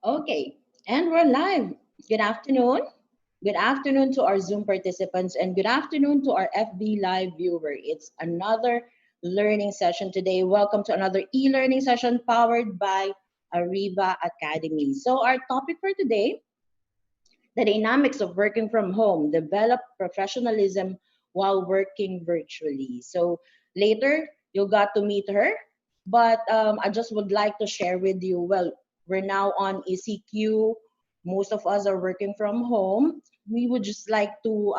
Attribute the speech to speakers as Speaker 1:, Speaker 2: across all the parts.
Speaker 1: Okay, and we're live. Good afternoon. Good afternoon to our Zoom participants, and good afternoon to our FB Live viewer. It's another learning session today. Welcome to another e-learning session powered by Ariva Academy. So our topic for today, the dynamics of working from home, develop professionalism while working virtually. So later, you got to meet her, but I just would like to share with you. Well, we're now on ECQ. Most of us are working from home. We would just like to,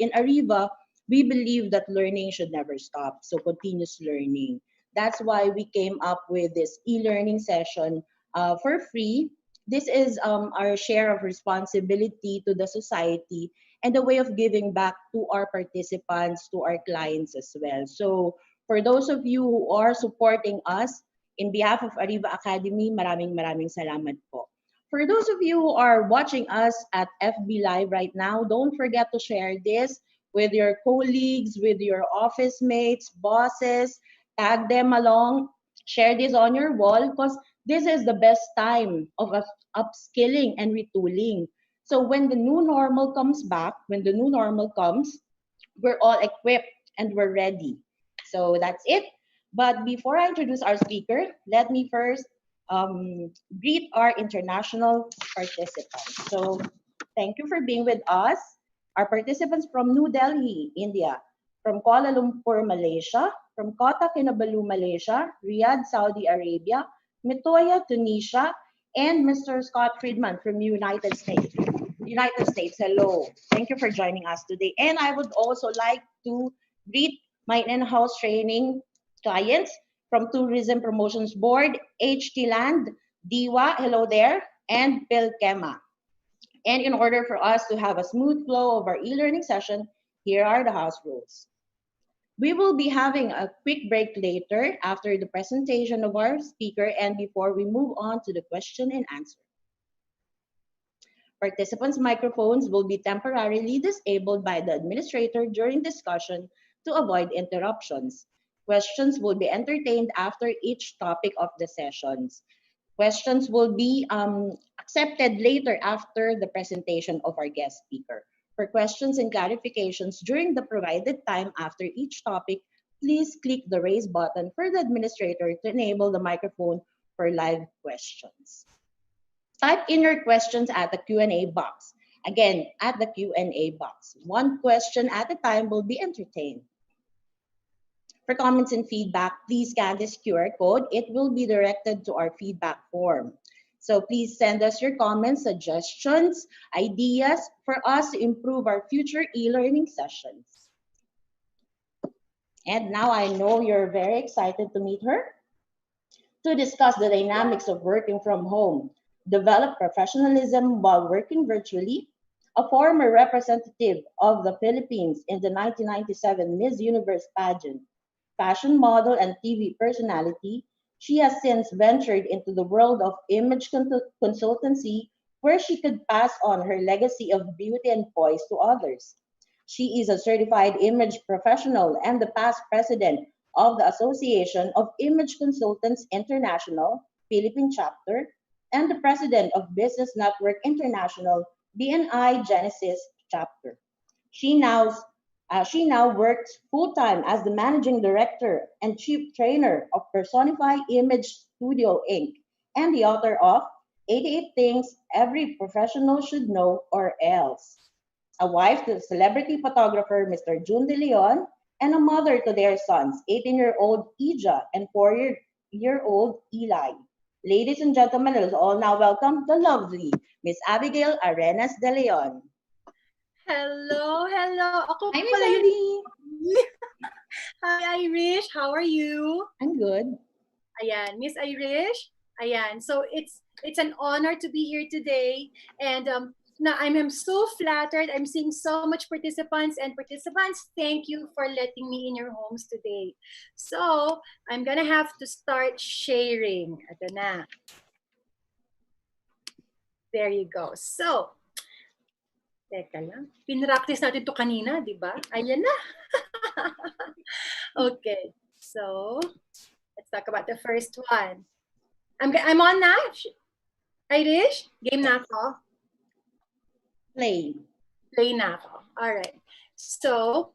Speaker 1: in Ariva, we believe that learning should never stop. So continuous learning. That's why we came up with this e-learning session for free. This is our share of responsibility to the society and a way of giving back to our participants, to our clients as well. So for those of you who are supporting us, in behalf of Ariva Academy, maraming salamat po. For those of you who are watching us at FB Live right now, don't forget to share this with your colleagues, with your office mates, bosses, tag them along, share this on your wall because this is the best time of upskilling and retooling. So when the new normal comes back, when the new normal comes, we're all equipped and we're ready. So that's it. But before I introduce our speaker, let me first greet our international participants. So thank you for being with us. Our participants from New Delhi, India, from Kuala Lumpur, Malaysia, from Kota Kinabalu, Malaysia, Riyadh, Saudi Arabia, Metoya, Tunisia, and Mr. Scott Friedman from United States. United States, hello. Thank you for joining us today. And I would also like to greet my in-house training clients from Tourism Promotions Board, HT Land, Diwa, hello there, and Pilkema. And in order for us to have a smooth flow of our e-learning session, here are the house rules. We will be having a quick break later after the presentation of our speaker and before we move on to the question and answer. Participants' microphones will be temporarily disabled by the administrator during discussion to avoid interruptions. Questions will be entertained after each topic of the sessions. Questions will be accepted later after the presentation of our guest speaker. For questions and clarifications during the provided time after each topic, please click the raise button for the administrator to enable the microphone for live questions. Type in your questions at the Q&A box. Again, at the Q&A box. One question at a time will be entertained. For comments and feedback, please scan this QR code. It will be directed to our feedback form. So please send us your comments, suggestions, ideas for us to improve our future e-learning sessions. And now I know you're very excited to meet her to discuss the dynamics of working from home, develop professionalism while working virtually. A former representative of the Philippines in the 1997 Miss Universe pageant, fashion model, and TV personality, she has since ventured into the world of image consultancy where she could pass on her legacy of beauty and poise to others. She is a certified image professional and the past president of the Association of Image Consultants International, Philippine chapter, and the president of Business Network International, BNI Genesis chapter. She now she now works full-time as the managing director and chief trainer of Personify Image Studio Inc. and the author of 88 Things Every Professional Should Know or Else. A wife to the celebrity photographer Mr. June De Leon, and a mother to their sons, 18-year-old Ija and 4-year-old Eli. Ladies and gentlemen, let us all now welcome the lovely Miss Abigail Arenas De Leon.
Speaker 2: Hello, hello. Ako
Speaker 1: Hi, Miss
Speaker 2: pala yun.
Speaker 1: Abby.
Speaker 2: Hi, Irish. How are you?
Speaker 1: I'm good.
Speaker 2: Ayan, Miss Irish. Ayan. So it's an honor to be here today, and now I'm so flattered. I'm seeing so much participants, and participants, thank you for letting me in your homes today. So I'm gonna have to start sharing. Ito na. There you go. So, teka lang. Pinractice natin to kanina, di ba? Ayan na. Okay, so let's talk about the first one. I'm on now. Irish, game na ako?
Speaker 1: Play.
Speaker 2: Play na ako. All right. So,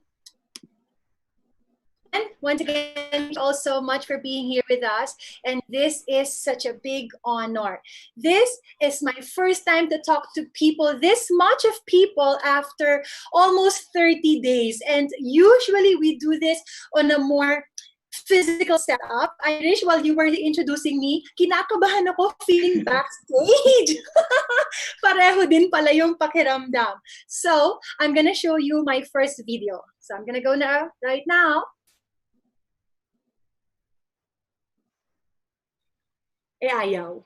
Speaker 2: and once again, thank you all so much for being here with us. And this is such a big honor. This is my first time to talk to people, this much of people after almost 30 days. And usually we do this on a more physical setup. Irish, while you were introducing me, kinakabahan ako feeling backstage. Pareho din pala yung pakiramdam. So, I'm gonna show you my first video. So, I'm gonna go now, right now. Eh, ayaw.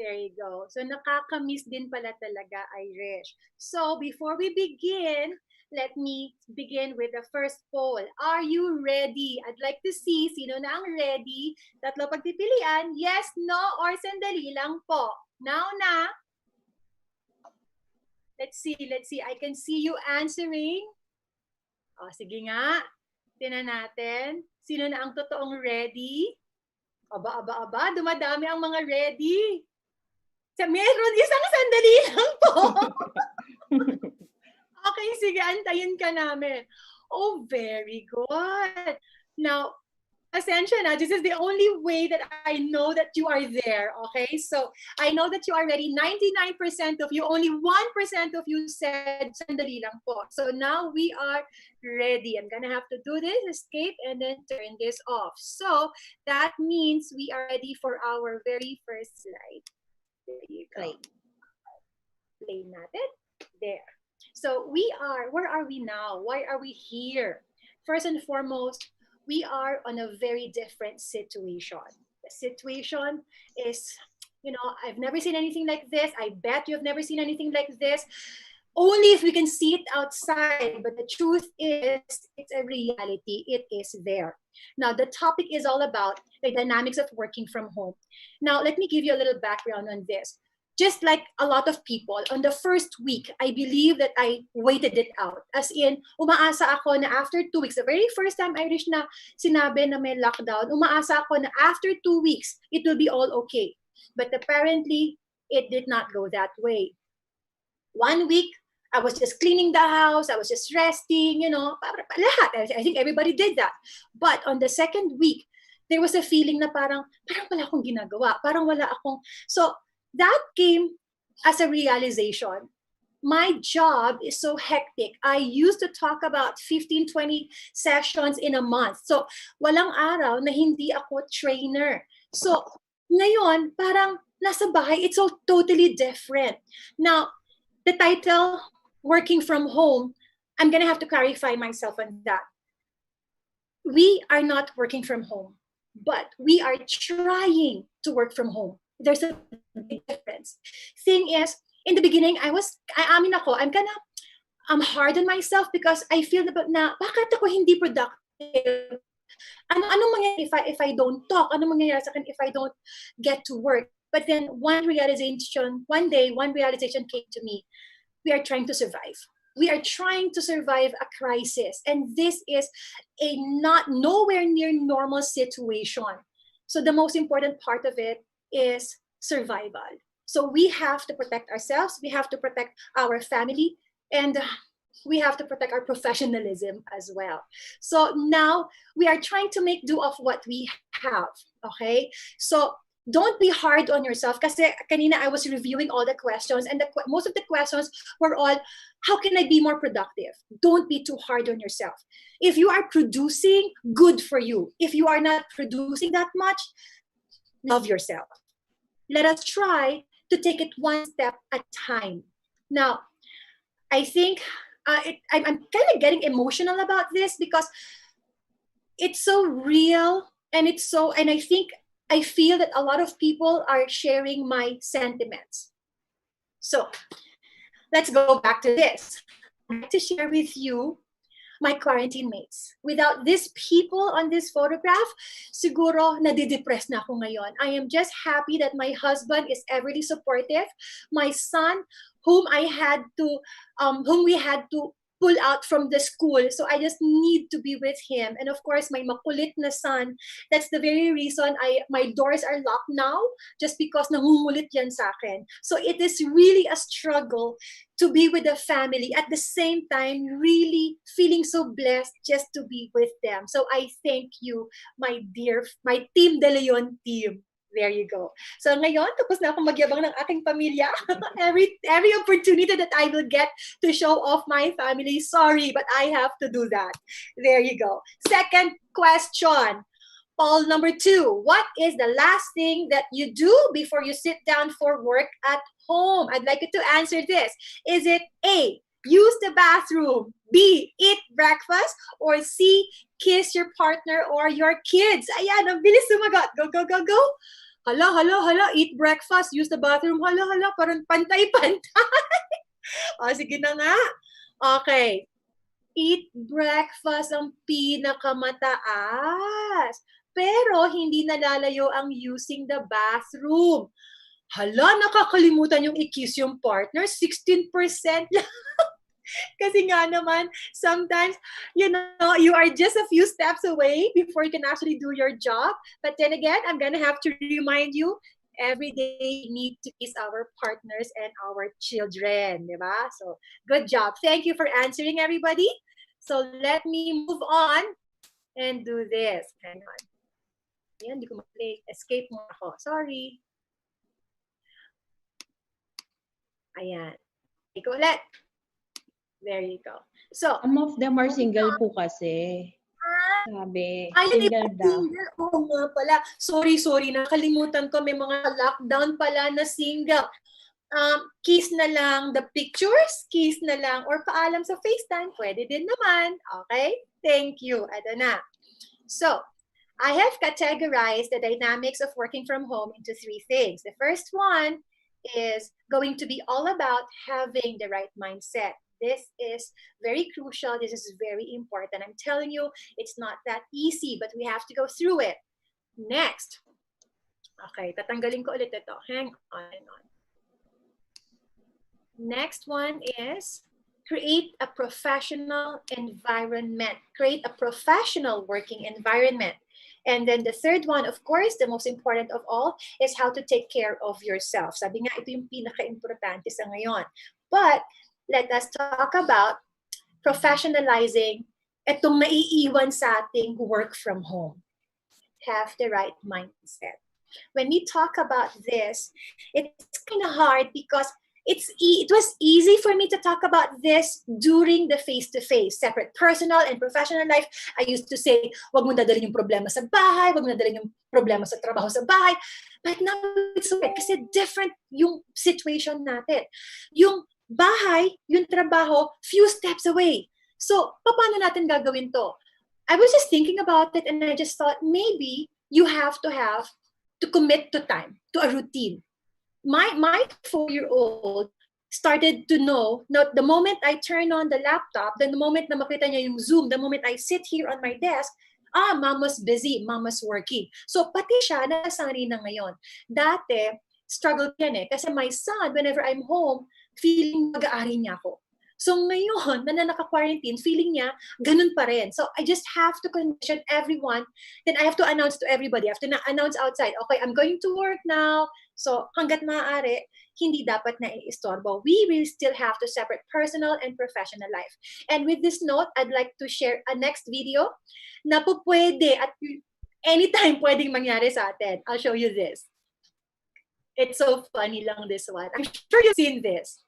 Speaker 2: There you go. So nakakamiss din pala talaga, Irish. So before we begin, let me begin with the first poll. Are you ready? I'd like to see sino na ang ready. Tatlo pagpipilian, yes, no, or sandali lang po. Now na. Let's see. I can see you answering. O, sige nga. Tingnan natin. Sino na ang totoong ready? Aba. Dumadami ang mga ready. Meron isang sandali lang po. Okay, sige. Antayin ka namin. Oh, very good. Now, ascension, this is the only way that I know that you are there, okay? So, I know that you are ready. 99% of you, only 1% of you said, sandali lang po. So, now we are ready. I'm gonna have to do this, escape, and then turn this off. So, that means we are ready for our very first slide. There you go. Play natin. There. So, where are we now? Why are we here? First and foremost, we are on a very different situation. The situation is, I've never seen anything like this. I bet you've never seen anything like this. Only if we can see it outside, but the truth is, it's a reality. It is there. Now, the topic is all about the dynamics of working from home. Now, let me give you a little background on this. Just like a lot of people, on the first week, I believe that I waited it out. As in, umaasa ako na after 2 weeks, the very first time Irish na sinabi na may lockdown, umaasa ako na after 2 weeks, it will be all okay. But apparently, it did not go that way. 1 week, I was just cleaning the house, I was just resting, lahat. I think everybody did that. But on the second week, there was a feeling na parang wala akong ginagawa, parang wala akong, so that came as a realization. My job is so hectic. I used to talk about 15, 20 sessions in a month. So walang araw na hindi ako trainer. So ngayon, parang nasa bahay, it's all totally different. Now, the title, Working from Home, I'm gonna have to clarify myself on that. We are not working from home, but we are trying to work from home. There's a big difference. Thing is, in the beginning, I'm hard on myself because I feel na bakit ako hindi productive? Anong mangyayari if I don't talk? Anong mangyayari sa akin if I don't get to work? But then one day, one realization came to me. We are trying to survive. We are trying to survive a crisis. And this is a nowhere near normal situation. So the most important part of it is survival. So we have to protect ourselves. We have to protect our family. And we have to protect our professionalism as well. So now we are trying to make do of what we have. Okay? So don't be hard on yourself. Kasi kanina I was reviewing all the questions and most of the questions were all, how can I be more productive? Don't be too hard on yourself. If you are producing, good for you. If you are not producing that much, love yourself. Let us try to take it one step at a time. Now, I think I'm kind of getting emotional about this because it's so real, and I feel that a lot of people are sharing my sentiments. So let's go back to this. I'd like to share with you my quarantine mates. Without these people on this photograph, siguro nadidepress na ako ngayon. I am just happy that my husband is everly supportive. My son, whom we had to pull out from the school. So I just need to be with him. And of course, my makulit na son, that's the very reason my doors are locked now, just because nangungulit yan sa akin. So it is really a struggle to be with the family, at the same time really feeling so blessed just to be with them. So I thank you, my Team De Leon team. There you go. So ngayon, tapos na akong magyabang ng aking pamilya. every opportunity that I will get to show off my family, sorry, but I have to do that. There you go. Second question. Poll number 2. What is the last thing that you do before you sit down for work at home? I'd like you to answer this. Is it A, use the bathroom, B, eat breakfast, or C, kiss your partner or your kids? Ayan, ang bilis sumagot. Go, go, go, go. Hala, eat breakfast, use the bathroom. Hala, parang pantay-pantay. O, sige na nga. Okay. Eat breakfast ang pinakamataas. Pero hindi nalalayo ang using the bathroom. Hala, nakakalimutan yung i-kiss yung partner. 16% lang. Kasi nga naman, sometimes, you are just a few steps away before you can actually do your job. But then again, I'm gonna have to remind you, every day we need to kiss our partners and our children, diba? So, good job. Thank you for answering, everybody. So, let me move on and do this. Hang on. Ayan, hindi ko ma-play. Escape mo ako. Sorry. Ayan. Ikaw ulit. There you go. So,
Speaker 1: some of them are single po kasi. Sabi,
Speaker 2: single
Speaker 1: daw.
Speaker 2: Oo nga pala. Sorry. Nakalimutan ko. May mga lockdown pala na single. Kiss na lang the pictures, kiss na lang, or paalam sa FaceTime, pwede din naman. Okay? Thank you. Ito na. So, I have categorized the dynamics of working from home into 3 things. The first one is going to be all about having the right mindset. This is very crucial. This is very important. I'm telling you, it's not that easy, but we have to go through it. Next. Okay, tatanggalin ko ulit ito. Hang on. Next one is create a professional environment. Create a professional working environment. And then the third one, of course, the most important of all, is how to take care of yourself. Sabi nga, ito yung pinaka-importante sa ngayon. But let us talk about professionalizing itong naiiwan sa ating work from home. Have the right mindset. When we talk about this, it's kind of hard because it was easy for me to talk about this during the face-to-face, separate personal and professional life. I used to say, wag mo dadalhin yung problema sa bahay, wag mo dadalhin yung problema sa trabaho sa bahay. But now it's so weird kasi different yung situation natin. Yung bahay, yung trabaho, few steps away. So, paano natin gagawin to? I was just thinking about it and I just thought maybe you have to commit to time, to a routine. My 4-year-old started to know that the moment I turn on the laptop, then the moment na makita niya yung Zoom, the moment I sit here on my desk, mama's busy, mama's working. So pati siya, nasanay na ngayon. Dati, struggle yan kasi my son, whenever I'm home, feeling mag-aari niya ako. So ngayon, na naka-quarantine, feeling niya, ganun pa rin. So I just have to condition everyone. Then I have to announce to everybody. I have to announce outside, okay, I'm going to work now. So hanggat maaari, hindi dapat na i-istorbo. We will still have to separate personal and professional life. And with this note, I'd like to share a next video na po pwede at anytime pwedeng mangyari sa atin. I'll show you this. It's so funny lang, this one. I'm sure you've seen this.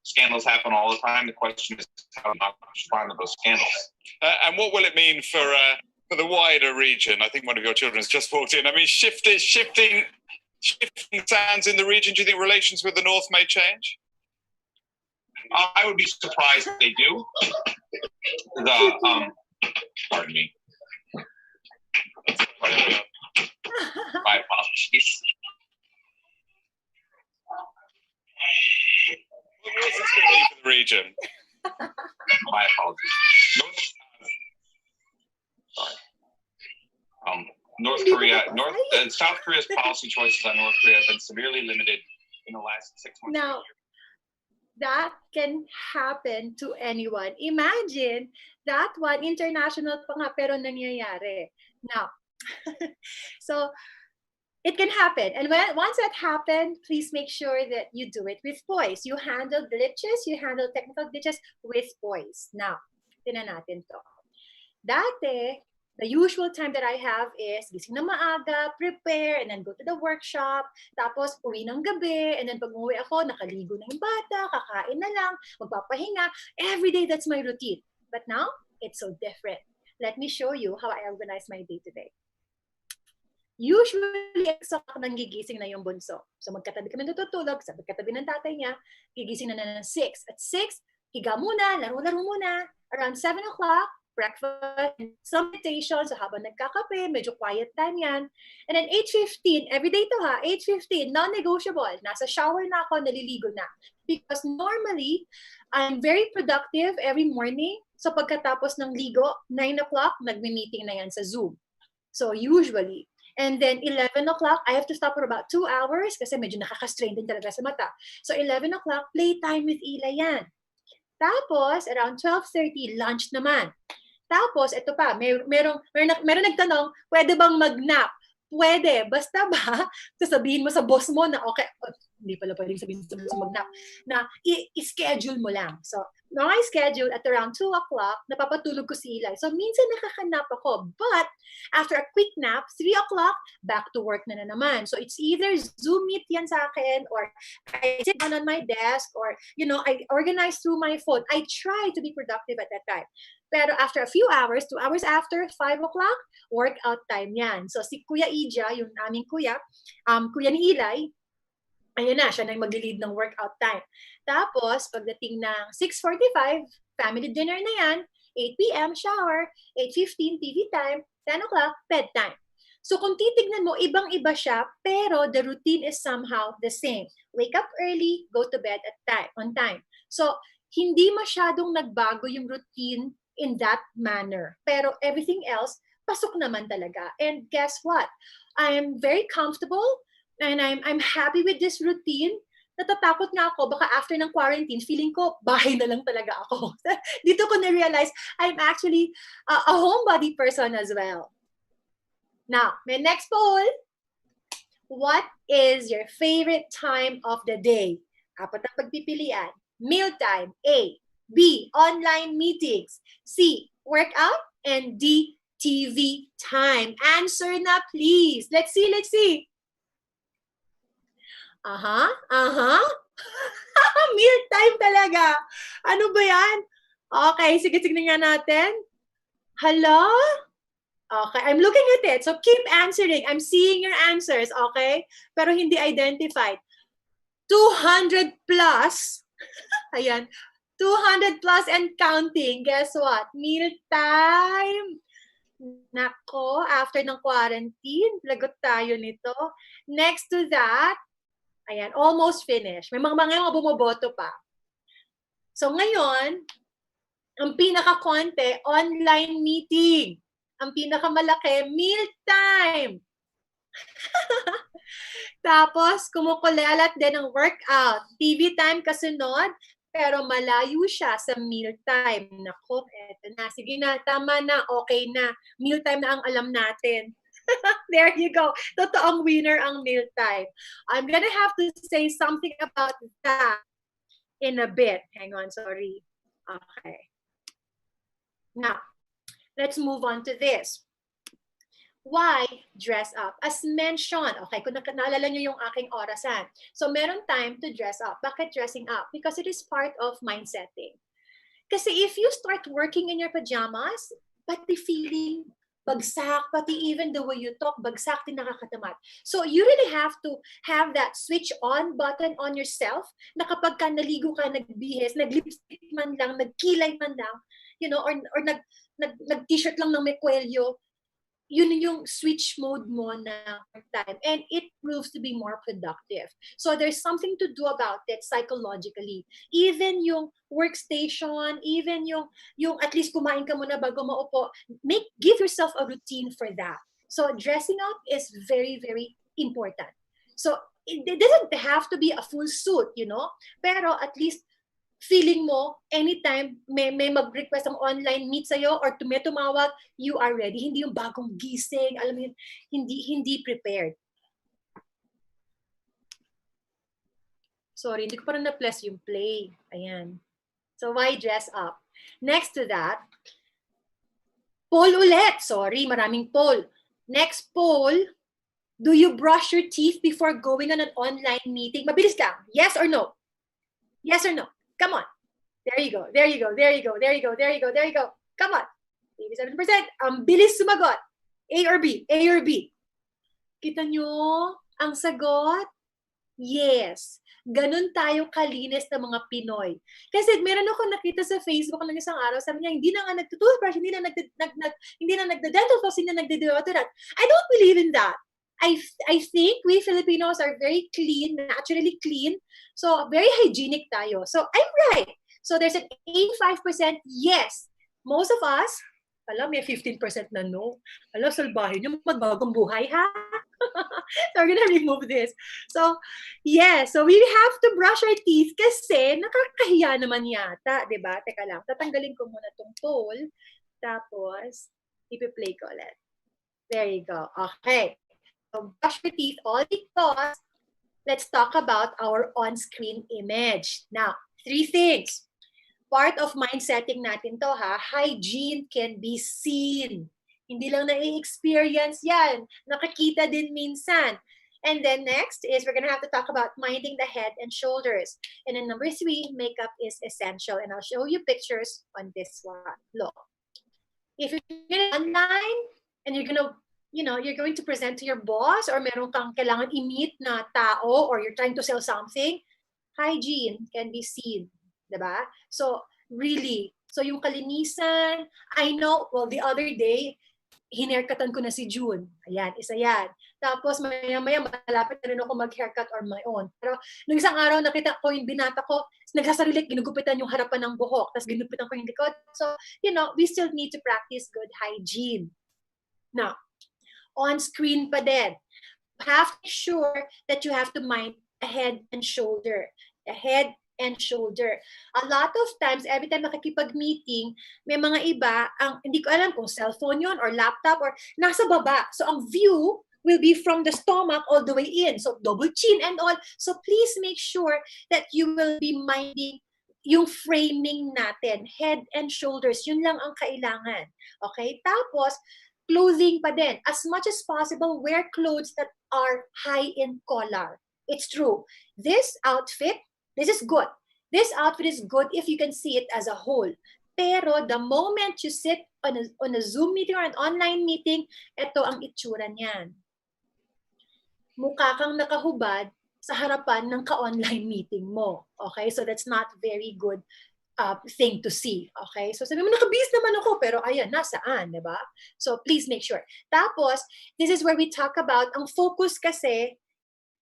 Speaker 3: Scandals happen all the time. The question is how to respond to those scandals.
Speaker 4: And what will it mean for the wider region? I think one of your children has just walked in. I mean, shifting sands in the region. Do you think relations with the North may change?
Speaker 3: I would be surprised if they do. Pardon me. My apologies.
Speaker 4: What's this going to mean for the region?
Speaker 3: My apologies. South Korea's policy choices on North Korea have been severely limited in the last 6 months.
Speaker 2: Now, that can happen to anyone. Imagine that one, international pa nga, pero nangyayari. Now, so it can happen. And once that happened, please make sure that you do it with poise. You handle glitches, you handle technical glitches with poise. Now, tinan natin to. Dati, the usual time that I have is gising na maaga, prepare, and then go to the workshop. Tapos, uwi ng gabi, and then pag umuwi ako, nakaligo na yung bata, kakain na lang, magpapahinga. Every day, that's my routine. But now, it's so different. Let me show you how I organize my day today. Usually, exo nang gigising na yung bunso. So, magkatabi kami natutulog, sa magkatabi ng tatay niya, gigising na ng 6. At 6, higa muna, laro-laro muna. Around 7 o'clock, breakfast, some meditation. So habang nagkakape, medyo quiet time yan. And then 8:15, every day to ha, 8:15, non-negotiable. Nasa shower na ako, naliligo na. Because normally, I'm very productive every morning. So pagkatapos ng ligo, 9 o'clock, nagme-meeting na yan sa Zoom. So usually. And then 11 o'clock, I have to stop for about 2 hours kasi medyo nakaka-strain din talaga sa mata. So 11 o'clock, playtime with Ila yan. Tapos, around 12:30, lunch naman. Tapos, ito pa, meron nagtanong, pwede bang mag-nap? Pwede. Basta ba, sasabihin mo sa boss mo na, okay, hindi pala pwedeng sabihin sa boss mo mag-nap, na i-schedule mo lang. So, my schedule at around 2 o'clock, napapatulog ko si Eli. So, minsan nakakanap ako. But, after a quick nap, 3 o'clock, back to work na naman. So, it's either Zoom meet yan sa akin, or I sit down on my desk, or, I organize through my phone. I try to be productive at that time. Pero after a few hours, 2 hours after, 5 o'clock, workout time yan. So, si Kuya Ija, yung aming kuya ni Eli, ayun na, siya na mag-lead ng workout time. Tapos, pagdating ng 6:45, family dinner na yan, 8 p.m., shower, 8:15, TV time, 10 o'clock, bedtime. So, kung titignan mo, ibang-iba siya, pero the routine is somehow the same. Wake up early, go to bed on time. So, hindi masyadong nagbago yung routine in that manner. Pero everything else, pasok naman talaga. And guess what? I'm very comfortable and I'm happy with this routine. Natatakot nga ako, baka after ng quarantine, feeling ko, bahay na lang talaga ako. Dito ko na-realize, I'm actually a homebody person as well. Now, my next poll, what is your favorite time of the day? Apat ang pagpipilian. Mealtime, A. B. Online meetings. C. Workout. And D. TV time. Answer na, please. Let's see. Meal time talaga. Ano ba yan? Okay, sige, tignan nga natin. Hello? Okay, I'm looking at it. So keep answering. I'm seeing your answers, okay? Pero hindi identified. 200 plus. Ayan. 200 plus and counting. Guess what? Meal time. Nako, after ng quarantine, lagot tayo nito. Next to that, ayan, almost finished. May mga bumoboto pa. So ngayon, ang pinaka-konti, online meeting. Ang pinaka-malaki, meal time. Tapos, kumukulelat din ng workout. TV time kasunod, pero malayo siya sa meal time. Nako, eto na. Sige na, tama na, okay na. Meal time na ang alam natin. There you go. Totoong winner ang meal time. I'm gonna have to say something about that in a bit. Hang on, sorry. Okay. Now, let's move on to this. Why dress up? As mentioned, okay, kung naalala nyo yung aking orasan. So, meron time to dress up. Bakit dressing up? Because it is part of mind setting. Kasi if you start working in your pajamas, but the feeling, bagsak, pati even the way you talk, bagsak din nakakatamad. So you really have to have that switch on button on yourself na kapag ka naligo ka, nagbihis, naglipstick man lang, nagkilay man lang, you know, or nag-t-shirt lang ng may kwelyo, yun yung switch mode mo na time, and it proves to be more productive. So there's something to do about it psychologically. Even yung workstation, even yung at least kumain ka muna bago maupo, give yourself a routine for that. So dressing up is very, very important. So it doesn't have to be a full suit, you know, pero at least feeling mo, anytime may mag-request ng online meet sa'yo or tumawag, you are ready. Hindi yung bagong gising, alam mo yun, hindi prepared. Sorry, hindi ko parang na-plus yung play. Ayan. So why dress up? Next to that, poll ulit. Sorry, maraming poll. Next poll, do you brush your teeth before going on an online meeting? Mabilis lang. Yes or no? Yes or no? Come on. There you go. There you go. There you go. There you go. There you go. There you go. Come on. 87%. Ang bilis sumagot. A or B? A or B? Kita nyo ang sagot? Yes. Ganun tayo kalinis ng mga Pinoy. Kasi meron ako nakita sa Facebook ng isang araw, sabi niya, hindi na nga nagtutoothbrush, hindi na nagda-dental floss, hindi na nagda-deodorant. I don't believe in that. I think we Filipinos are very clean, naturally clean. So, very hygienic tayo. So, I'm right. So, there's an 85% yes. Most of us, alam, may 15% na no. Alam, salbahin nyo, magbagong buhay, ha? So, we're gonna remove this. So, yeah. So, we have to brush our teeth kasi nakakahiya naman yata, di ba? Teka lang, tatanggalin ko muna tong poll. Tapos, ipi-play ko ulit. There you go. Okay. So, brush your teeth all because let's talk about our on-screen image. Now, 3 things. Part of mind setting natin to, ha? Hygiene can be seen. Hindi lang na-experience yan. Nakakita din minsan. And then next is we're gonna have to talk about minding the head and shoulders. And then number 3, makeup is essential. And I'll show you pictures on this one. Look. If you're gonna online and you're gonna you're going to present to your boss or meron kang kailangan i-meet na tao or you're trying to sell something, hygiene can be seen, diba? So, really, so yung kalinisan, I know, well, the other day, hinerkatan ko na si June. Ayan, isa yan. Tapos, maya-maya, malapit na rin ako mag-haircut on my own. Pero, nung isang araw, nakita ko yung binata ko, nagsasarilik, ginugupitan yung harapan ng buhok, tapos ginugupitan ko yung likod. So, we still need to practice good hygiene. Now, on-screen pa din. Have to make sure that you have to mind the head and shoulder. The head and shoulder. A lot of times, every time nakikipag-meeting, may mga iba, hindi ko alam kung cellphone yun or laptop or nasa baba. So, ang view will be from the stomach all the way in. So, double chin and all. So, please make sure that you will be minding yung framing natin. Head and shoulders. Yun lang ang kailangan. Okay? Tapos, clothing pa din. As much as possible, wear clothes that are high in collar. It's true. This outfit, this is good. This outfit is good if you can see it as a whole. Pero the moment you sit on a Zoom meeting or an online meeting, ito ang itsura niyan. Mukha kang nakahubad sa harapan ng ka-online meeting mo. Okay? So that's not very good thing to see. Okay? So sabi mo, nakabihis naman ako, pero ayan, nasaan, diba? So please make sure. Tapos, this is where we talk about, ang focus kasi,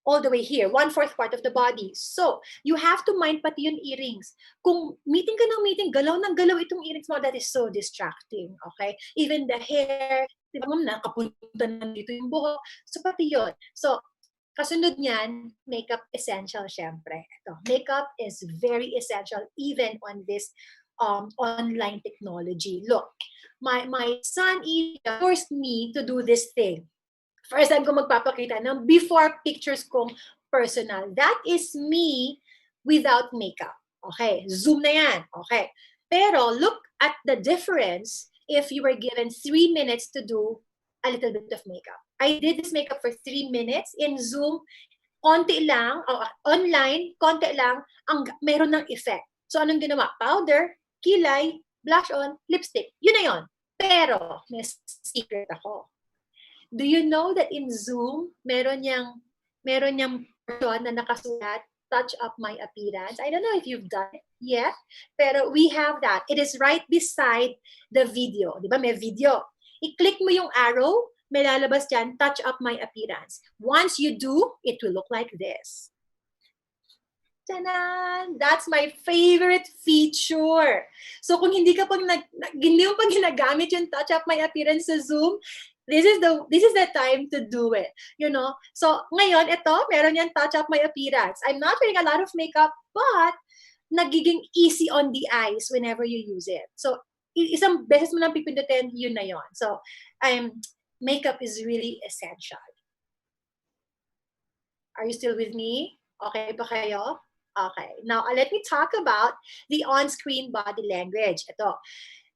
Speaker 2: all the way here, 1/4 part of the body. So, you have to mind pati yung earrings. Kung meeting ka ng meeting, galaw ng galaw itong earrings mo, that is so distracting. Okay? Even the hair, di ba, nakapunta na dito yung buhok. So, pati yun. So, kasunod niyan, makeup essential, syempre. Ito, makeup is very essential even on this online technology. Look, my son forced me to do this thing. First time ko magpapakita ng before pictures kong personal. That is me without makeup. Okay, Zoom na yan. Okay. Pero look at the difference if you were given 3 minutes to do a little bit of makeup. I did this makeup for 3 minutes in Zoom. Konti lang, online, konti lang, meron ng effect. So, anong ginawa? Powder, kilay, blush on, lipstick. Yun na yun. Pero, may secret ako. Do you know that in Zoom, meron niyang portion na nakasulat, touch up my appearance? I don't know if you've done it yet, pero we have that. It is right beside the video. Di ba? May video. I-click mo yung arrow, may lalabas dyan, touch up my appearance. Once you do, it will look like this. Tanan! That's my favorite feature. So kung hindi mo pa ginagamit yung touch up my appearance sa Zoom, this is the time to do it, you know. So ngayon ito, meron yan touch up my appearance. I'm not wearing a lot of makeup, but nagiging easy on the eyes whenever you use it. So isang beses mo lang pipindutin, yun na yon. So makeup is really essential. Are you still with me? Okay pa kayo? Okay. Now let me talk about the on-screen body language. Ito.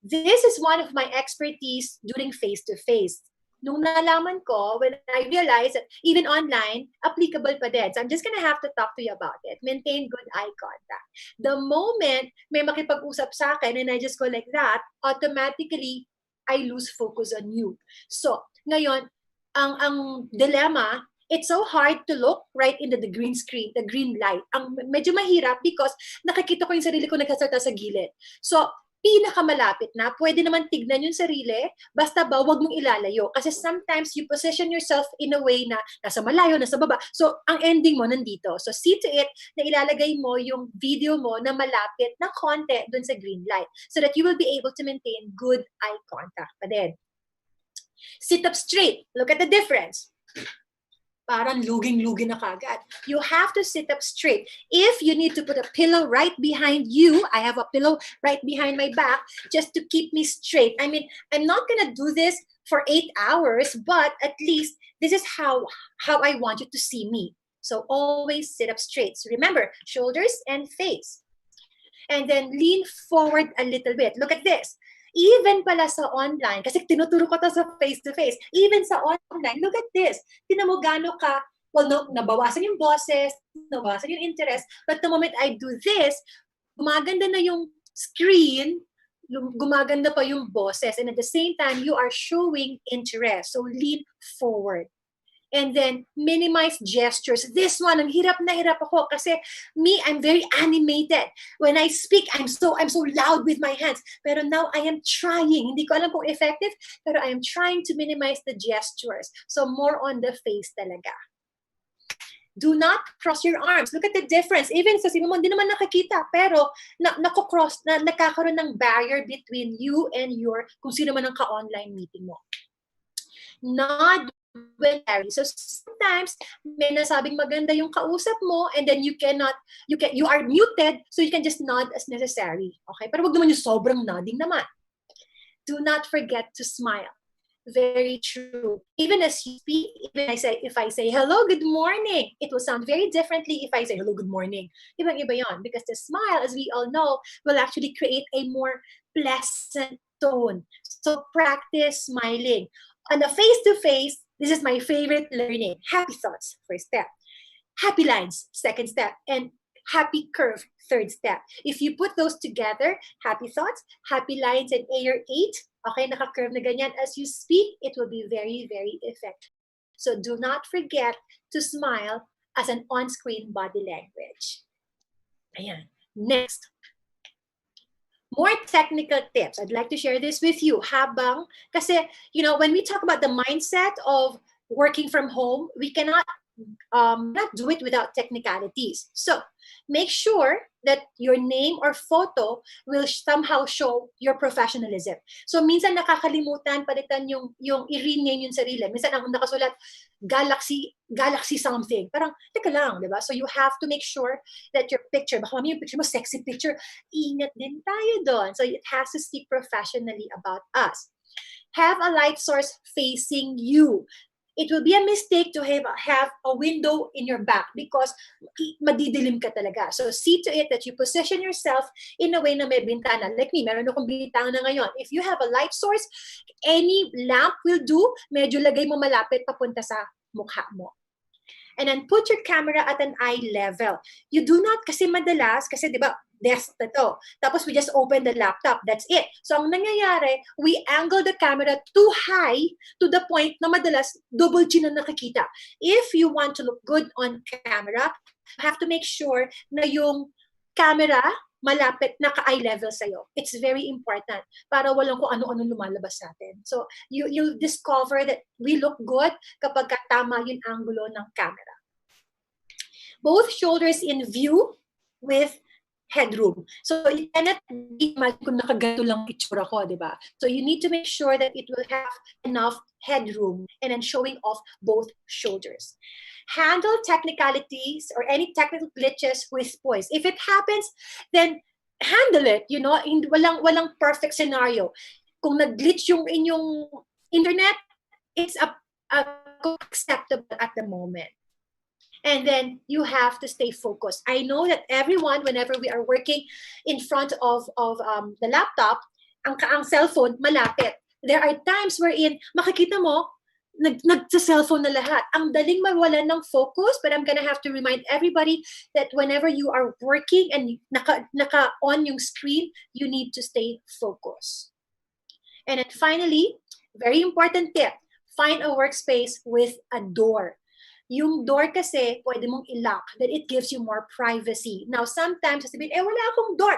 Speaker 2: This is one of my expertise during face-to-face. Nung nalaman ko, when I realized that even online, applicable pa din. So I'm just gonna have to talk to you about it. Maintain good eye contact. The moment may makipag-usap sa akin and I just go like that, automatically, I lose focus on you. So, ngayon, ang dilemma, it's so hard to look right into the green screen, the green light. Ang medyo mahirap because nakikita ko yung sarili ko nagsasalta sa gilid. So, pinakamalapit na, pwede naman tignan yung sarili, basta ba wag mong ilalayo. Kasi sometimes you position yourself in a way na nasa malayo, nasa baba. So, ang ending mo nandito. So, see to it na ilalagay mo yung video mo na malapit na konti dun sa green light so that you will be able to maintain good eye contact pa din. Sit up straight. Look at the difference. Parang luging-lugi na kagad. You have to sit up straight. If you need to put a pillow right behind you, I have a pillow right behind my back just to keep me straight. I mean, I'm not gonna do this for 8 hours, but at least this is how I want you to see me. So always sit up straight. So remember, shoulders and face. And then lean forward a little bit. Look at this. Even pala sa online, kasi tinuturo ko to sa face-to-face, even sa online, look at this. Tinan mo gaano ka, well, no, nabawasan yung boses, nabawasan yung interest, but the moment I do this, gumaganda na yung screen, gumaganda pa yung boses, and at the same time, you are showing interest. So lean forward. And then minimize gestures. This one, ang hirap na hirap ako kasi me, I'm very animated. When I speak, I'm so loud with my hands. Pero now I am trying. Hindi ko alam kung effective, pero I am trying to minimize the gestures. So more on the face talaga. Do not cross your arms. Look at the difference. Even sa sino mo, hindi naman nakakita, pero nakakross, nakakaroon ng barrier between you and kung sino man ang ka-online meeting mo. Nod when necessary. So sometimes may nasabing maganda yung kausap mo and then you are muted, so you can just nod as necessary. Okay? Pero wag naman yung sobrang nodding naman. Do not forget to smile. Very true. Even as you speak, if I say hello, good morning, it will sound very differently if I say hello, good morning. Ibang-iba yon, because the smile, as we all know, will actually create a more pleasant tone. So practice smiling. On a face-to-face, this is my favorite learning. Happy thoughts, first step. Happy lines, second step. And happy curve, third step. If you put those together, happy thoughts, happy lines, and AR 8, okay, naka-curve na ganyan. As you speak, it will be very, very effective. So do not forget to smile as an on-screen body language. Ayan. Next. More technical tips. I'd like to share this with you. Kasi, you know, when we talk about the mindset of working from home, we cannot not do it without technicalities. So make sure that your name or photo will somehow show your professionalism. So minsan nakakalimutan, palitan yung i-rename yung sarili. Minsan ang nakasulat, Galaxy something. Parang, teka lang, di ba? So you have to make sure that your picture, baka yung picture mo, sexy picture, ingat din tayo doon. So it has to speak professionally about us. Have a light source facing you. It will be a mistake to have a window in your back because madidilim ka talaga. So see to it that you position yourself in a way na may bintana. Like me, meron akong bintana ngayon. If you have a light source, any lamp will do. Medyo lagay mo malapit papunta sa mukha mo. And then put your camera at an eye level. You do not, kasi madalas, kasi di ba, desk na to. Tapos we just open the laptop. That's it. So ang nangyayari, we angle the camera too high to the point na madalas double chin na nakikita. If you want to look good on camera, you have to make sure na yung camera malapit, naka-eye level sa'yo. It's very important para walang kung ano-ano lumalabas sa atin. So you'll discover that we look good kapag tama yung angulo ng camera. Both shoulders in view with headroom. So you cannot imagine kung nakaganto lang picture ko, di ba? So you need to make sure that it will have enough headroom and then showing off both shoulders. Handle technicalities or any technical glitches with poise. If it happens, then handle it, you know, walang perfect scenario. Kung nag-glitch yung inyong internet, it's acceptable at the moment. And then you have to stay focused. I know that everyone, whenever we are working in front of the laptop, ang cellphone malapit. There are times wherein makikita mo, nag-cellphone na lahat. Ang daling mawalan ng focus, but I'm gonna have to remind everybody that whenever you are working and naka-on yung screen, you need to stay focused. And then finally, very important tip, find a workspace with a door. Yung door kasi, pwede mong i-lock, that it gives you more privacy. Now, sometimes, sasabihin, wala akong door,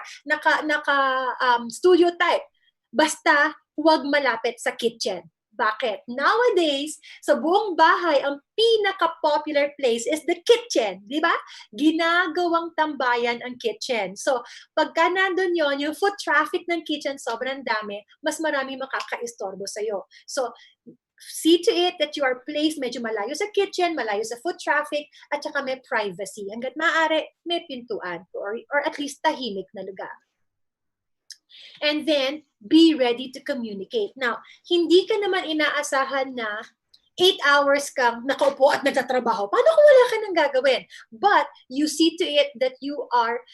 Speaker 2: studio type. Basta, huwag malapit sa kitchen. Bakit? Nowadays, sa buong bahay, ang pinaka-popular place is the kitchen, di ba? Ginagawang tambayan ang kitchen. So, pagka nandun yon, yung foot traffic ng kitchen sobrang dami, mas marami makaka-istorbo sa'yo. So, see to it that you are placed medyo malayo sa kitchen, malayo sa foot traffic, at saka may privacy. Hanggat maaari, may pintuan or at least tahimik na lugar. And then, be ready to communicate. Now, hindi ka naman inaasahan na 8 hours kang nakaupo at nagtatrabaho. Paano kung wala ka nang gagawin? But, you see to it that you are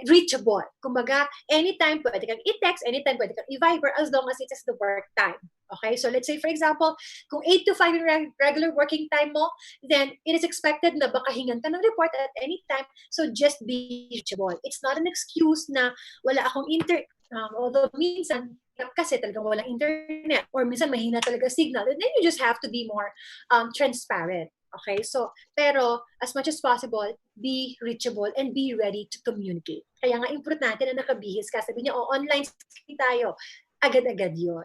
Speaker 2: reachable. Kumbaga, anytime pwede kang i-text, anytime pwede kang i-Viber, as long as it is the work time. Okay, so let's say, for example, kung 8 to 5 yung regular working time mo, then it is expected na baka hingan ka ng report at any time. So just be reachable. It's not an excuse na wala akong although minsan, kasi talagang walang internet or minsan mahina talaga signal, and then you just have to be more transparent. Okay, so, pero as much as possible, be reachable and be ready to communicate. Kaya nga importante na nakabihis ka. Sabi niya, online tayo. Agad-agad yun.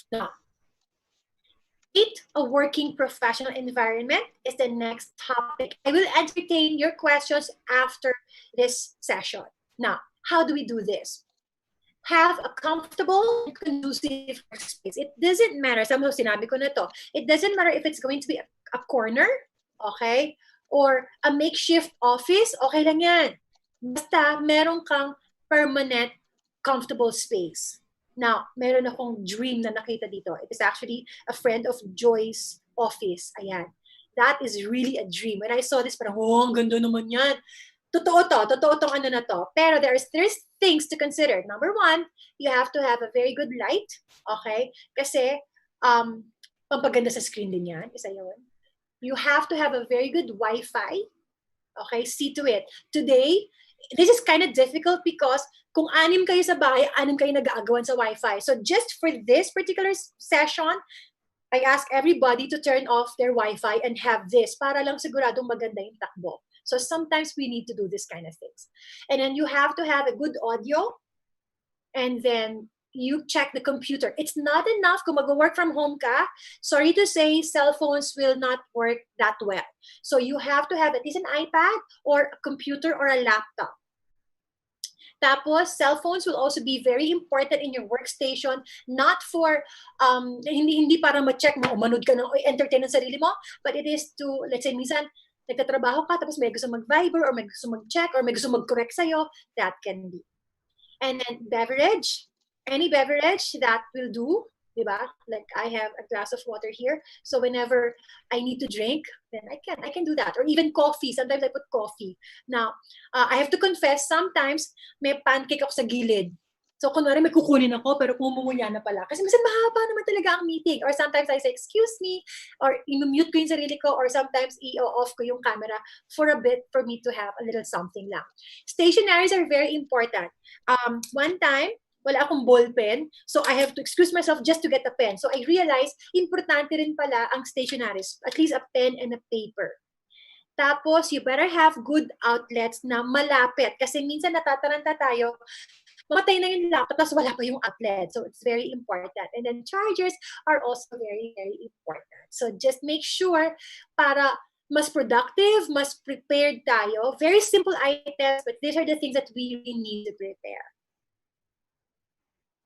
Speaker 2: Now, create a working professional environment is the next topic. I will entertain your questions after this session. Now, how do we do this? Have a comfortable and conducive workspace. It doesn't matter, somehow sinabi ko na to, it doesn't matter if it's going to be a corner, okay, or a makeshift office, okay lang yan. Basta meron kang permanent, comfortable space. Now, meron akong dream na nakita dito. It is actually a friend of Joy's office. Ayan. That is really a dream. When I saw this, parang, ang ganda naman yan. Totoo tong ano na to. Pero there's things to consider. Number one, you have to have a very good light. Okay? Kasi, pampaganda sa screen din yan. Isa yun. You have to have a very good Wi-Fi. Okay? See to it. Today, this is kind of difficult because kung 6 kayo sa bahay, 6 kayo nag-aagawan sa Wi-Fi. So just for this particular session, I ask everybody to turn off their Wi-Fi and have this para lang siguradong maganda yung takbo. So sometimes we need to do this kind of things. And then you have to have a good audio, and then you check the computer. It's not enough kung mag-work from home ka. Sorry to say, cell phones will not work that well. So you have to have at least an iPad or a computer or a laptop. Tapos, cell phones will also be very important in your workstation, not for, hindi para ma-check mo, manood ka ng entertain ng sarili mo, but it is to, let's say, minsan, nagtatrabaho ka, tapos may gusto mag-Viber, or may gusto mag-check, or may gusto mag-correct sa'yo, that can be. And then, beverage, any beverage that will do, diba? Like, I have a glass of water here, so whenever I need to drink, then I can do that. Or even coffee, sometimes I put coffee. Now, I have to confess, sometimes may pancake ako sa gilid. So, kunwari may kukunin ako, pero kumumunya na pala. Kasi minsan mahaba naman talaga ang meeting. Or sometimes I say, excuse me, or i-mute ko yung sarili ko, or sometimes i-off ko yung camera for a bit for me to have a little something lang. Stationaries are very important. One time, wala akong ball pen, so I have to excuse myself just to get a pen. So I realized, importante rin pala ang stationaries, at least a pen and a paper. Tapos, you better have good outlets na malapit. Kasi minsan natataranta tayo, mamatay na yung laptop, tapos wala pa yung outlet. So it's very important. And then chargers are also very, very important. So just make sure para mas productive, mas prepared tayo. Very simple items, but these are the things that we really need to prepare.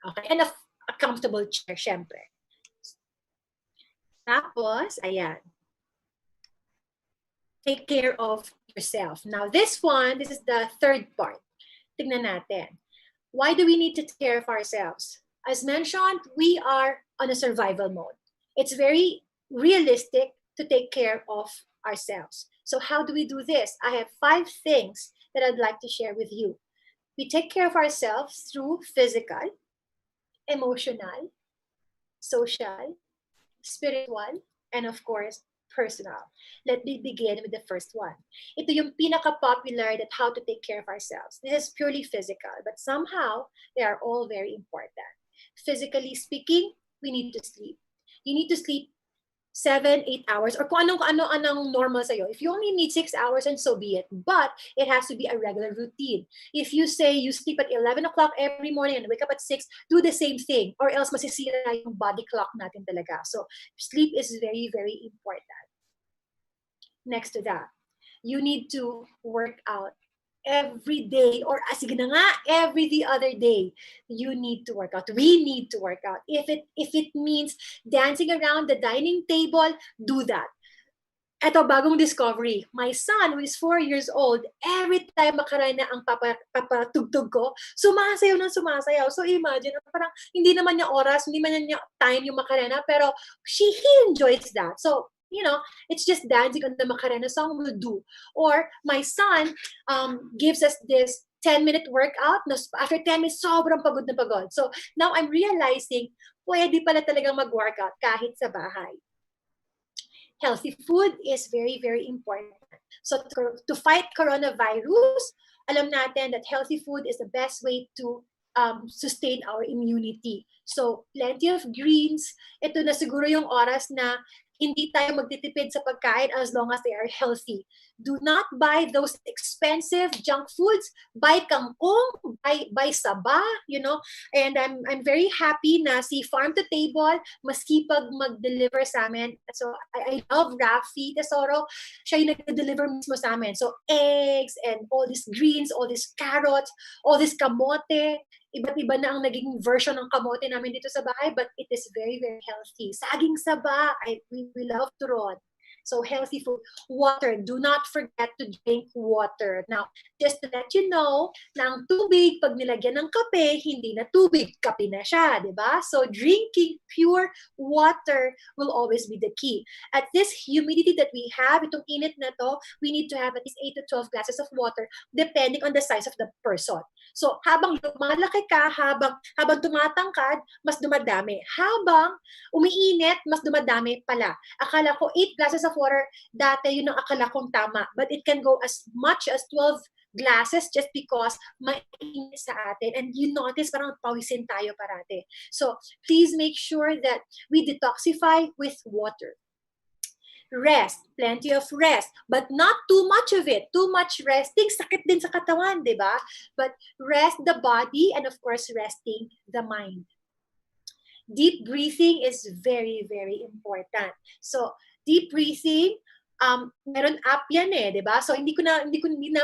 Speaker 2: Okay, and a comfortable chair, syempre. Tapos, ayan. Take care of yourself. Now this is the third part. Tignan natin. Why do we need to take care of ourselves? As mentioned, we are on a survival mode. It's very realistic to take care of ourselves. So how do we do this? I have 5 things that I'd like to share with you. We take care of ourselves through physical, emotional, social, spiritual, and of course, personal. Let me begin with the first one. Ito yung pinaka-popular that how to take care of ourselves. This is purely physical, but somehow they are all very important. Physically speaking, we need to sleep. You need to sleep 7, 8 hours, or kung anong normal sa'yo. If you only need 6 hours, and so be it. But it has to be a regular routine. If you say you sleep at 11 o'clock every morning and wake up at 6, do the same thing, or else masisira yung body clock natin talaga. So sleep is very, very important. Next to that, you need to work out every day, or sige na nga, every the other day. You need to work out. We need to work out. If it means dancing around the dining table, do that. Ito, bagong discovery. My son, who is 4 years old, every time makaray na ang papatugtog ko, sumasayaw ng sumasayaw. So imagine, parang hindi naman niya oras, hindi man niya time yung Macarena, pero he enjoys that. So, you know, it's just dancing on the Macarena song will do. Or my son gives us this 10-minute workout. After 10 minutes, sobrang pagod na pagod. So now I'm realizing, pwede pala talagang mag-workout kahit sa bahay. Healthy food is very, very important. So to fight coronavirus, alam natin that healthy food is the best way to sustain our immunity. So plenty of greens. Ito na siguro yung oras na hindi tayo magtitipid sa pagkain as long as they are healthy. Do not buy those expensive junk foods. Buy kangkong, buy saba, you know. And I'm very happy na si Farm to Table maskipag mag-deliver sa amin. So I love Rafi Tesoro. Siya yung nag-deliver mismo sa amin. So eggs and all these greens, all these carrots, all this kamote. Iba't iba na ang naging version ng kamote namin dito sa bahay, but it is very, very healthy. Saging saba, we love turon. So healthy food. Water, do not forget to drink water. Now, just to let you know, na ang tubig, pag nilagyan ng kape, hindi na tubig, kape na siya, di ba? So drinking pure water will always be the key. At this humidity that we have, itong init na to, we need to have at least 8 to 12 glasses of water depending on the size of the person. So habang lumalaki ka, habang tumatangkad, mas dumadami. Habang umiinit, mas dumadami pala. Akala ko 8 glasses of water, dati yun ang akala kong tama. But it can go as much as 12 glasses just because mainit sa atin. And you notice parang pawisin tayo parate. So please make sure that we detoxify with water. Rest, plenty of rest, but not too much of it. Too much resting, sakit din sa katawan, di ba? But rest the body and of course resting the mind. Deep breathing is very, very important. So deep breathing, meron app yan eh, di ba? So hindi na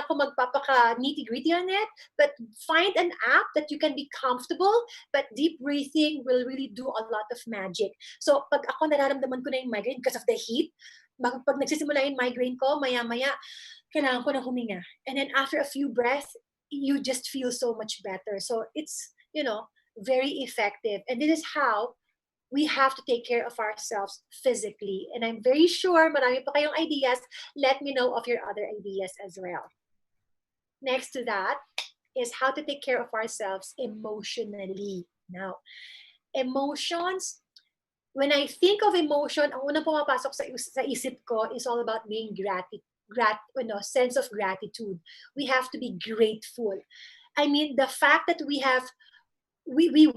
Speaker 2: ako magpapaka nitty-gritty on it, but find an app that you can be comfortable, but deep breathing will really do a lot of magic. So pag ako nararamdaman ko na yung migraine because of the heat, pag nagsisimula yung migraine ko, maya-maya, kailangan ko na huminga. And then after a few breaths, you just feel so much better. So it's, you know, very effective. And this is how we have to take care of ourselves physically. And I'm very sure marami pa kayong ideas. Let me know of your other ideas as well. Next to that is how to take care of ourselves emotionally. Now, emotions, when I think of emotion, ang unang pumapasok sa isip ko is all about being sense of gratitude. We have to be grateful. I mean, the fact that we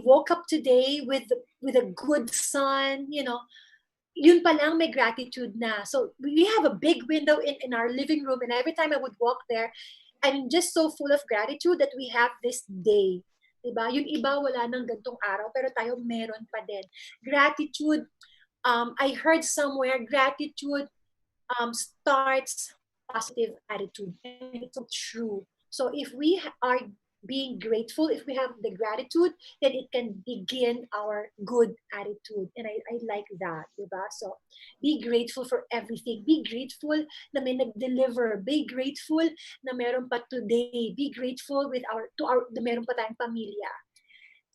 Speaker 2: woke up today with a good sun, yun pa lang may gratitude na. So we have a big window in our living room, and every time I would walk there, I'm just so full of gratitude that we have this day. Diba? Yung iba wala nang gantong araw, pero tayo meron pa din. Gratitude, I heard somewhere, gratitude starts positive attitude. And it's so true. So if we are being grateful, if we have the gratitude, then it can begin our good attitude. And I like that, diba? So be grateful for everything. Be grateful na may nag-deliver. Be grateful na meron pa today. Be grateful na meron pa tayong pamilya.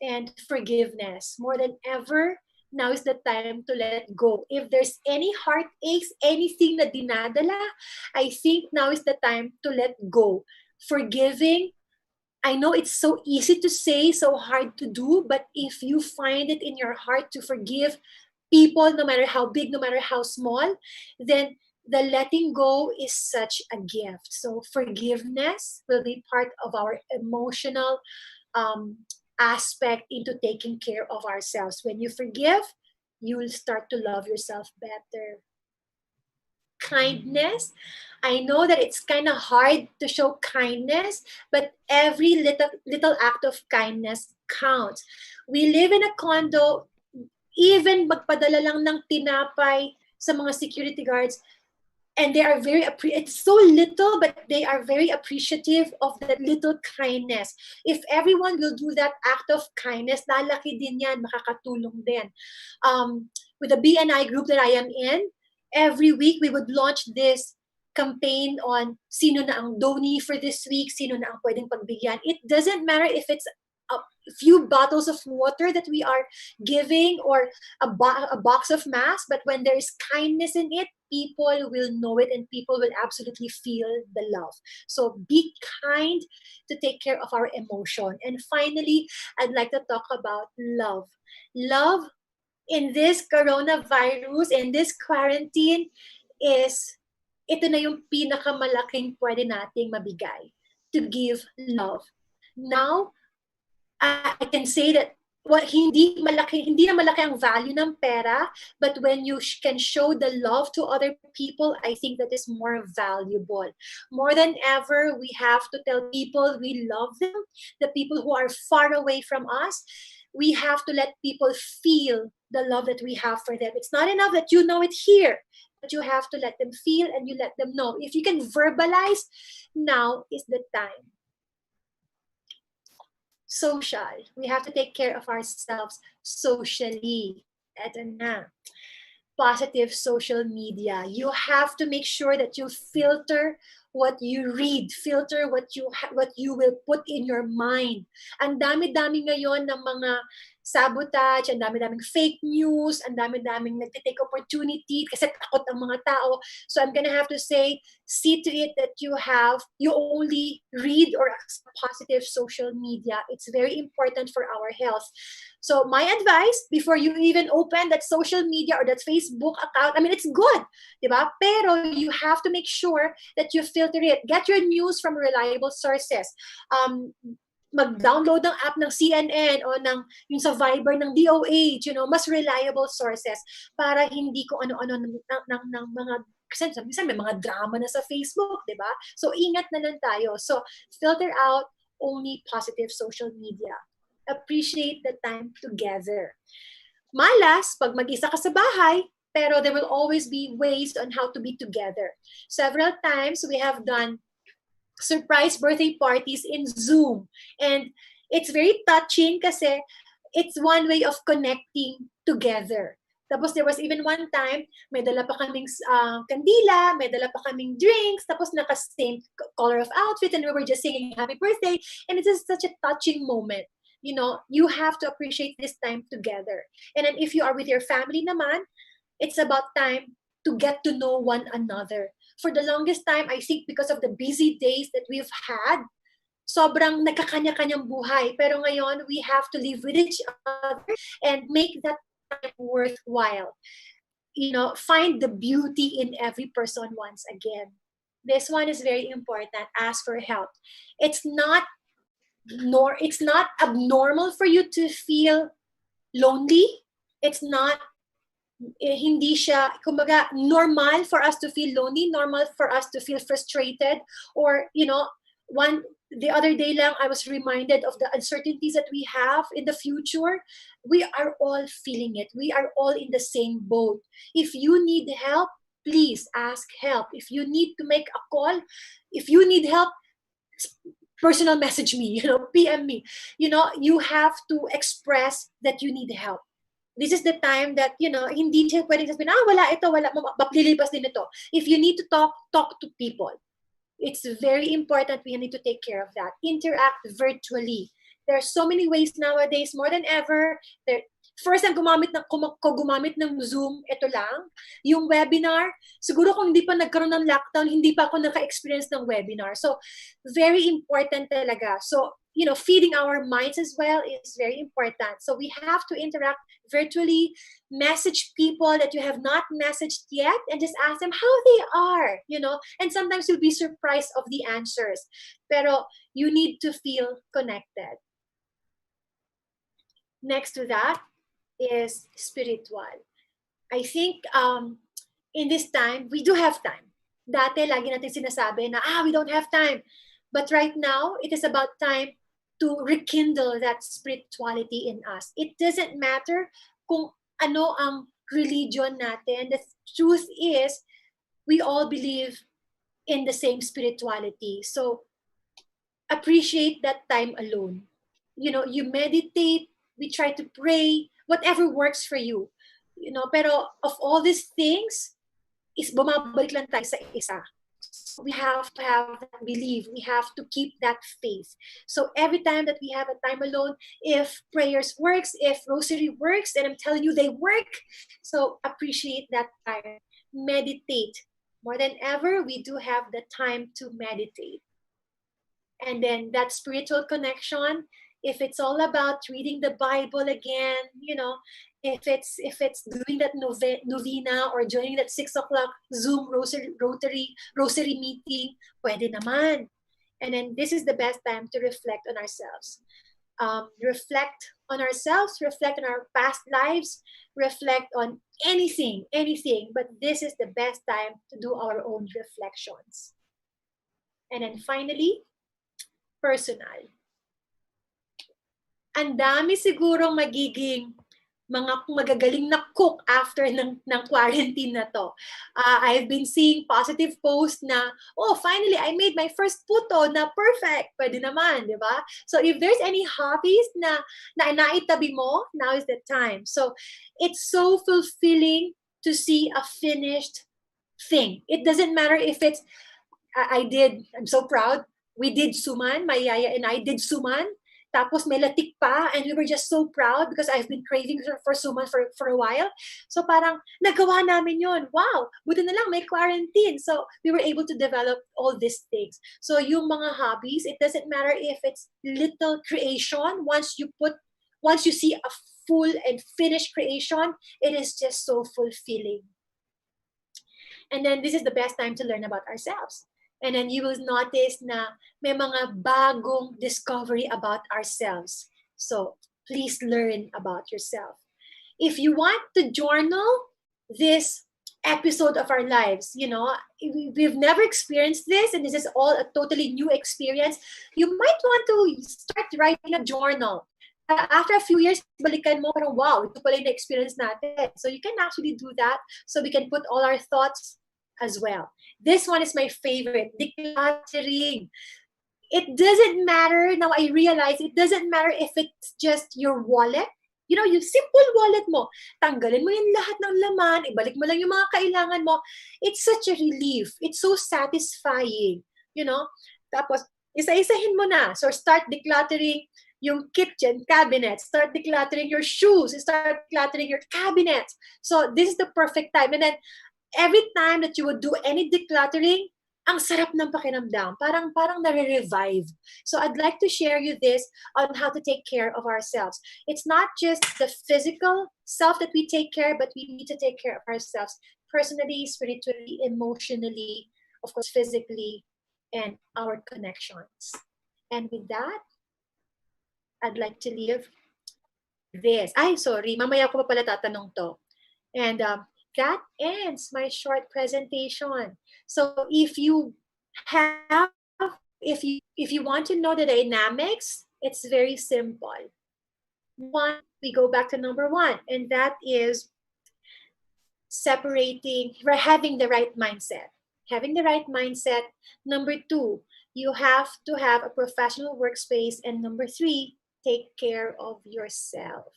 Speaker 2: And forgiveness. More than ever, now is the time to let go. If there's any heartaches, anything na dinadala, I think now is the time to let go. Forgiving, I know it's so easy to say, so hard to do, but if you find it in your heart to forgive people, no matter how big, no matter how small, then the letting go is such a gift. So forgiveness will be part of our emotional aspect into taking care of ourselves. When you forgive, you will start to love yourself better. Kindness, I know that it's kind of hard to show kindness, but every little act of kindness counts. We live in a condo, even magpadala lang ng tinapay sa mga security guards, and they are it's so little, but they are very appreciative of that little kindness. If everyone will do that act of kindness, lalaki din yan, makakatulong din. With the BNI group that I am in, every week we would launch this campaign on sino na ang donee for this week, sino na ang pwedeng pagbigyan. It doesn't matter if it's a few bottles of water that we are giving or a box of masks, but when there is kindness in it, people will know it and people will absolutely feel the love. So be kind to take care of our emotion. And finally, I'd like to talk about love. Love in this coronavirus, in this quarantine, ito na yung pinakamalaking pwede nating mabigay, to give love. Now, I can say that hindi na malaki ang value ng pera, but when you can show the love to other people, I think that is more valuable. More than ever, we have to tell people we love them, the people who are far away from us. We have to let people feel the love that we have for them. It's not enough that you know it here, but you have to let them feel and you let them know. If you can verbalize, now is the time. Social. We have to take care of ourselves socially. Eto na. Positive social media. You have to make sure that you filter what you read, filter what you will put in your mind. Ang dami-dami ngayon ng mga sabotage, ang dami-daming fake news, ang dami-daming nagtitake opportunity kasi takot ang mga tao. So I'm gonna have to say, see to it that you only read or accept positive social media. It's very important for our health. So my advice, before you even open that social media or that Facebook account, I mean, it's good, diba? Pero you have to make sure that you filter it. Get your news from reliable sources. Mag-download ng app ng CNN o yung sa Viber ng DOH, mas reliable sources para hindi ko ano-ano ng mga, kasi minsan may mga drama na sa Facebook, diba? So ingat na lang tayo. So filter out only positive social media. Appreciate the time together. Malas, pag mag-isa ka sa bahay, pero there will always be ways on how to be together. Several times we have done surprise birthday parties in Zoom. And it's very touching kasi it's one way of connecting together. Tapos there was even one time, may dala pa kaming kandila, may dala pa kaming drinks, tapos naka-same color of outfit, and we were just singing happy birthday. And it is such a touching moment. You have to appreciate this time together. And then if you are with your family naman, it's about time to get to know one another. For the longest time, I think because of the busy days that we've had, sobrang nagkakanya-kanyang buhay. Pero ngayon, we have to live with each other and make that time worthwhile. You know, find the beauty in every person once again. This one is very important. Ask for help. It's not abnormal for you to feel lonely. It's not hindi siya, kumbaga, normal for us to feel lonely, normal for us to feel frustrated, or, you know, the other day lang, I was reminded of the uncertainties that we have in the future. We are all feeling it. We are all in the same boat. If you need help, please ask help. If you need to make a call, if you need help, personal message me, you know, PM me. You know, you have to express that you need help. This is the time that, you know, hindi siya pwedeng sabihin, wala ito, wala, maplilipas din ito. If you need to talk to people. It's very important. We need to take care of that. Interact virtually. There are so many ways nowadays, more than ever. First, gumamit ng Zoom, ito lang. Yung webinar, siguro kung hindi pa nagkaroon ng lockdown, hindi pa ako naka-experience ng webinar. So, very important talaga. So, you know, feeding our minds as well is very important. So we have to interact virtually, message people that you have not messaged yet, and just ask them how they are, you know, and sometimes you'll be surprised of the answers. Pero you need to feel connected. Next to that is spiritual. I think in this time, we do have time. Dati, lagi natin sinasabi na, we don't have time. But right now, it is about time to rekindle that spirituality in us. It doesn't matter kung ano ang religion natin. The truth is, we all believe in the same spirituality. So, appreciate that time alone. You know, you meditate, we try to pray, whatever works for you. You know, pero of all these things, is bumabalik lang tayo sa isa. We have to have that belief. We have to keep that faith. So every time that we have a time alone, if prayers works, if rosary works, and I'm telling you they work, so appreciate that time. Meditate. More than ever, we do have the time to meditate. And then that spiritual connection, if it's all about reading the Bible again, you know, if it's doing that novena or joining that 6 o'clock Zoom rosary meeting, pwede naman. And then this is the best time to reflect on ourselves. Reflect on ourselves, reflect on our past lives, reflect on anything. But this is the best time to do our own reflections. And then finally, personal. Ang dami sigurong magiging mga magagaling na cook after ng quarantine na to. I've been seeing positive posts na, finally, I made my first puto na perfect. Pwede naman, di ba? So if there's any hobbies na naitabi mo, now is the time. So it's so fulfilling to see a finished thing. It doesn't matter if it's, I'm so proud, we did suman, my yaya and I did suman. Tapos may latik pa, and we were just so proud because I've been craving for suman for a while. So parang nagawa namin yun. Wow, buti na lang may quarantine. So we were able to develop all these things. So yung mga hobbies, it doesn't matter if it's little creation. Once you see a full and finished creation, it is just so fulfilling. And then this is the best time to learn about ourselves. And then you will notice na may mga bagong discovery about ourselves. So please learn about yourself. If you want to journal this episode of our lives, you know, we've never experienced this, and this is all a totally new experience, you might want to start writing a journal. After a few years, balikan mo, parang wow, ito pala yung experience natin. So you can actually do that, so we can put all our thoughts as well. This one is my favorite, decluttering. It doesn't matter, now I realize, it doesn't matter if it's just your wallet. You know, yung simple wallet mo, tanggalin mo yung lahat ng laman, ibalik mo lang yung mga kailangan mo. It's such a relief. It's so satisfying, you know. Tapos, isa-isahin mo na. So, start decluttering yung kitchen cabinet. Start decluttering your shoes. Start decluttering your cabinet. So, this is the perfect time. And then, every time that you would do any decluttering, ang sarap ng pakiramdam. Parang nare-revive. So I'd like to share you this on how to take care of ourselves. It's not just the physical self that we take care, but we need to take care of ourselves personally, spiritually, emotionally, of course, physically, and our connections. And with that, I'd like to leave this. Ay, sorry. Mamaya ko pa pala tatanong to. And that ends my short presentation. So if you have, if you want to know the dynamics, it's very simple. One, we go back to number one, and that is separating, having the right mindset. Having the right mindset. Number two, you have to have a professional workspace. And number three, take care of yourself.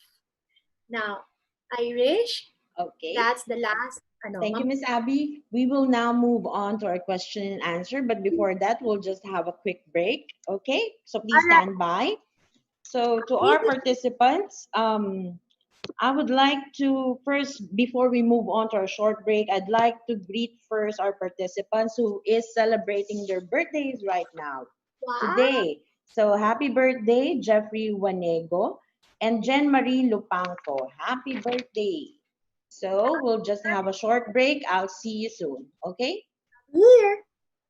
Speaker 2: Now, Irish,
Speaker 1: Okay.
Speaker 2: that's the last.
Speaker 1: Thank you, Miss Abby. We will now move on to our question and answer. But before that, we'll just have a quick break. Okay? So please stand by. So to our participants, I would like to first, before we move on to our short break, I'd like to greet first our participants who is celebrating their birthdays right now, today. So happy birthday, Jeffrey Wanego and Jen Marie Lupanco. Happy birthday. So we'll just have a short break. I'll see you soon. Okay?
Speaker 2: Here.